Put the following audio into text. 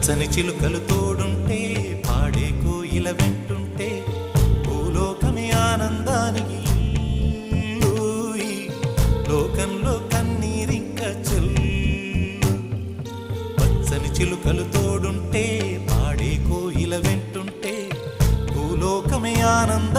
పచ్చని చిలుకలు తోడుంటే పాడే కోయిల వెంటుంటే భూలోకమే ఆనందానికి లోకంలో కన్నీరింక చెల్లు. పచ్చని చిలుకలు తోడుంటే పాడే కోయిల వెంటుంటే భూలోకమే ఆనంద